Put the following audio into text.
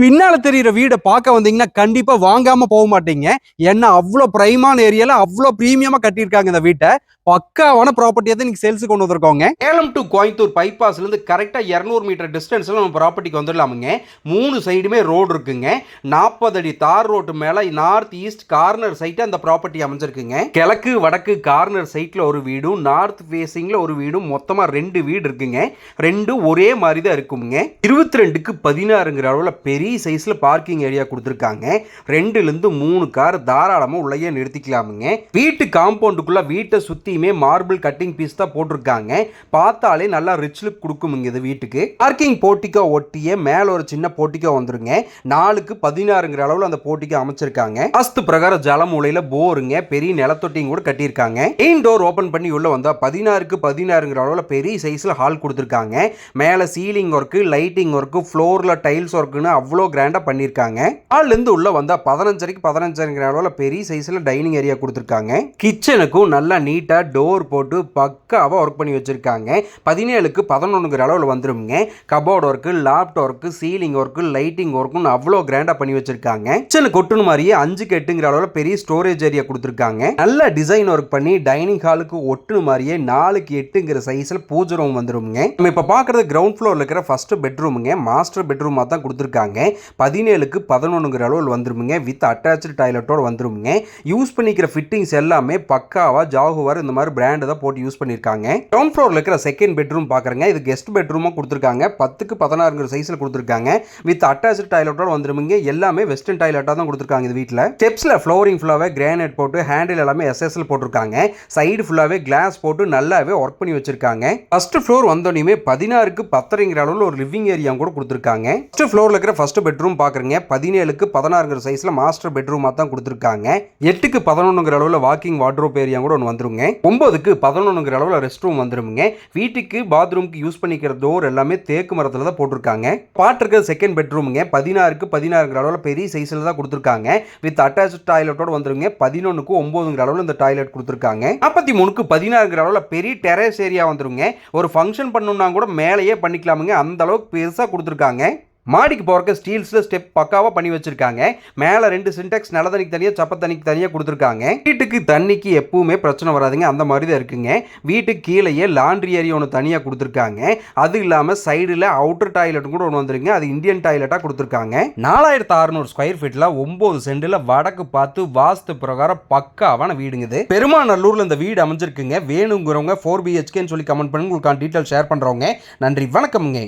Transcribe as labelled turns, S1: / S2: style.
S1: பின்னால தெரியிற வீடை பார்க்க வந்தீங்கன்னா கண்டிப்பா வாங்காம போக மாட்டீங்க. ஏன்னா அவ்வளோ பிரைமான ஏரியால அவ்வளோ பிரீமியமா கட்டியிருக்காங்க இந்த வீட்டை. பக்காவான ப்ராப்பர்ட்டியை தான் இன்னைக்கு சேல்ஸுக்கு கொண்டு வந்திருக்கோங்க. சேலம் டு கோயம்புத்தூர் பைபாஸ்ல இருந்து கரெக்டா 200 மீட்டர் டிஸ்டன்ஸ்ல நம்ம ப்ராப்பர்ட்டிக்கு வந்துடலாமுங்க. 3 சைடுமே ரோடு இருக்குங்க. 40 அடி தார் ரோட்டு மேல நார்த் ஈஸ்ட் கார்னர் சைட் அந்த ப்ராப்பர்ட்டி அமைஞ்சிருக்குங்க. கிழக்கு வடக்கு கார்னர் சைட்ல ஒரு வீடும் நார்த் ஃபேசிங்ல ஒரு வீடும் மொத்தமா 2 வீடு இருக்குங்க. ரெண்டும் ஒரே மாதிரி தான் இருக்குங்க. 22க்கு 16ங்கிற அளவுல பெரிய சைஸ்ல பார்க்கிங் ஏரியா கொடுத்திருக்காங்க. 2ல இருந்து 3 கார் தாராளமா உள்ளேயே நிறுத்திக்கலாமுங்க. வீட்டு காம்பவுண்டுக்குள்ள வீட்டை சுத்தியுமே மார்பிள் கட்டிங் பீஸ் தான் போட்டிருக்காங்க. பார்த்தாலே நல்லா ரிச் லுக் கொடுக்குமுங்க இது வீட்டுக்கு. பார்க்கிங் போர்ட்டிகோ ஒட்டியே மேல ஒரு சின்ன போர்ட்டிகோ வந்துருங்க. 4க்கு 16ங்கிற அளவுல அந்த போர்ட்டிகோ அமைச்சிருக்காங்க. வாஸ்து பிரகாரம் ஜலமூலையில போருங்க பெரிய நிலத்தொட்டியும் கூட கட்டியிருக்காங்க. மெயின் டோர் ஓபன் பண்ணி உள்ள வந்தா 16க்கு 16ங்கிற அளவுல பெரிய சைஸ்ல ஹால் கொடுத்திருக்காங்க. மேல சீலிங் ஒர்க், லைட்டிங் ஒர்க், ஃப்ளோர்ல டைல்ஸ் ஒர்க்னு அவ்வளோ கிராண்டா பண்ணிருக்காங்க. ஹால்ல இருந்து உள்ள வந்தா 15க்கு 15ங்கிற அளவுல பெரிய சைஸ்ல டைனிங் ஏரியா கொடுத்திருக்காங்க. கிச்சனுக்கும் நல்லா நீட்டா டோர் போட்டு பக்காவா ஒர்க் பண்ணி வச்சிருக்காங்க. 17க்கு 11ங்கிற அளவுல வந்துருங்க. Cupboard work, loft work, ceiling work, lighting ஒர்க்னு அவ்வளோ கிராண்டா பண்ணி வச்சிருக்காங்க. கிச்சனுக்கு ஒட்டுன மாதிரியே 5க்கு 8ங்கிற அளவுல பெரிய ஸ்டோரேஜ் ஏரியா கொடுத்திருக்காங்க. நல்ல டிசைன் ஒர்க் பண்ணி டைனிங் ஹாலுக்கு ஒட்டுன மாதிரியே 4க்கு 8ங்கிற சைஸ்ல பூஜை ரூம் வந்துருங்க. நம்ம இப்ப பாக்குறது கிரவுண்ட் ஃப்ளோர்ல இருக்கிற ஃபர்ஸ்ட் பெட்ரூமுங்க. மாஸ்டர் பெட்ரூமா தான் கொடுத்திருக்காங்க. 17க்கு 11ங்கிற அளவுல வந்துருங்க. வித் அட்டாச்டு டாய்லெட்டோட வந்துருங்க. யூஸ் பண்ணிக்கிற ஃபிட்டிங்ஸ் எல்லாமே பக்காவா ஜாகுவார் இந்த மாதிரி பிராண்ட் தான் போட்டு யூஸ் பண்ணிருக்காங்க. கிரவுண்ட் ஃப்ளோர்ல இருக்கிற செகண்ட் பெட்ரூம் பாக்குறங்க. இது கெஸ்ட் பெட்ரூமா கொடுத்திருக்காங்க. 10க்கு 16ங்கிற சைஸ்ல கொடுத்திருக்காங்க. வித் அட்டாச்டு டாய்லெட்டோட வந்துருங்க. எல்லாமே வெஸ்டர்ன் டாய்லெட்டா தான் கொடுத்திருக்காங்க இந்த வீட்ல. ஸ்டெப்ஸ்ல ஃப்ளோரிங் ஃபுல்லாவே கிரானைட் போட்டு ஹேண்டில் எல்லாமே எஸ்எஸ்ல போட்டிருக்காங்க. சைடு ஃபுல்லாவே கிளாஸ் போட்டு நல்லாவே ஒர்க் பண்ணி வச்சிருக்காங்க. ஃபர்ஸ்ட் ஃப்ளோர் வந்தோனே 16க்கு 10ங்கிற அளவுல ஒரு லிவிங் ஏரியா கூட கொடுத்திருக்காங்க. ஃபர்ஸ்ட் ஃப்ளோர்ல இருக்கிற ஃபர்ஸ்ட் பெட்ரூம் பாக்குறீங்க. 17க்கு 16ங்கிற சைஸ்ல மாஸ்டர் பெட்ரூமா தான் கொடுத்திருக்காங்க. 8க்கு 11ங்கிற அளவுல வாக்கிங் வார்ட்ரோப் ஏரியா கூட ஒன்று வந்துருங்க. 9க்கு 11ங்கிற அளவுல ரெஸ்ட் ரூம் வந்துருங்க. வீட்டுக்கு பாத்ரூம்க்கு யூஸ் பண்ணிக்கிற டோர் எல்லாமே தேக்கு மரத்துல தான் போட்டிருக்காங்க. பாட்டுருக்க செகண்ட் பெட்ரூமுங்க. 16க்கு 16ங்கிற அளவுல பெரிய சைஸ்ல தான் கொடுத்திருக்காங்க. வித் அட்டாச் டாய்லெட்டோட வந்துருங்க. 11க்கு 9ங்கிற அளவுல இந்த டாய்லெட் கொடுத்திருக்காங்க. 43க்கு 16ங்கிற அளவுல பெரிய டெரஸ் ஏரியா வந்துருங்க. ஒரு ஃபங்க்ஷன் பண்ணணும்னா கூட மேலேயே பண்ணிக்கலாமுங்க. அந்த அளவுக்கு பெருசா கொடுத்திருக்காங்க. மாடிக்கு போறக்க ஸ்டீல்ஸ்ல ஸ்டெப் பக்காவா பண்ணி வச்சிருக்காங்க. மேல 2 சின்டெக்ஸ் நல்ல தண்ணிக்கு தனியா சப்ப தண்ணிக்கு தனியா கொடுத்திருக்காங்க. வீட்டுக்கு தண்ணிக்கு எப்பவுமே பிரச்சனை வராதுங்க. அந்த மாதிரி தான் இருக்குங்க. வீட்டுக்கு கீழேயே லாண்ட்ரி ஏரியா ஒன்று தனியா கொடுத்திருக்காங்க. அது இல்லாம சைடுல அவுட்டர் டாய்லெட் கூட ஒன்று வந்துருங்க. அது இந்தியன் டாய்லெட்டா கொடுத்திருக்காங்க. 4600 ஸ்கொயர் ஃபீட்ல 9 சென்ட்ல வடக்கு பார்த்து வாஸ்து பிரகாரம் பக்காவான வீடுங்க இது. பெருமாநல்லூர்ல இந்த வீடு அமைஞ்சிருக்குங்க. வேணுங்கிறவங்க 4 BHKன்னு சொல்லி கமெண்ட் பண்ணுங்க. உங்களுக்கு டீடைல் ஷேர் பண்றவங்க. நன்றி, வணக்கம்ங்க.